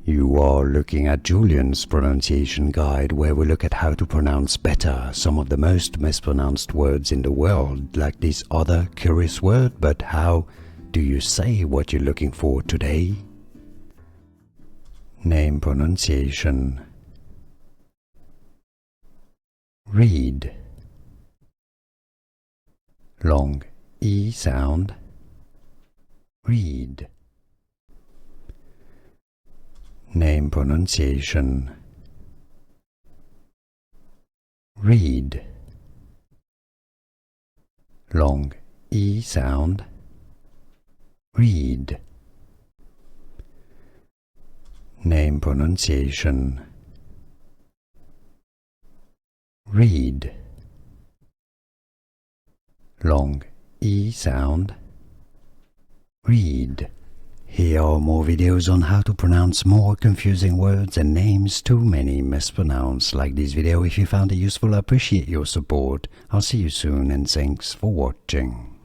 You are looking at Julian's pronunciation guide, where we look at how to pronounce better some of the most mispronounced words in the world, like this other curious word. But how do you say what you're looking for today? Name pronunciation. Read. Long E sound. Read. Name pronunciation. Read. Long E sound. Read. Name pronunciation. Read. Long E sound. Read. Here are more videos on how to pronounce more confusing words and names too many mispronounced. Like this video if you found it useful. I appreciate your support. I'll see you soon and thanks for watching.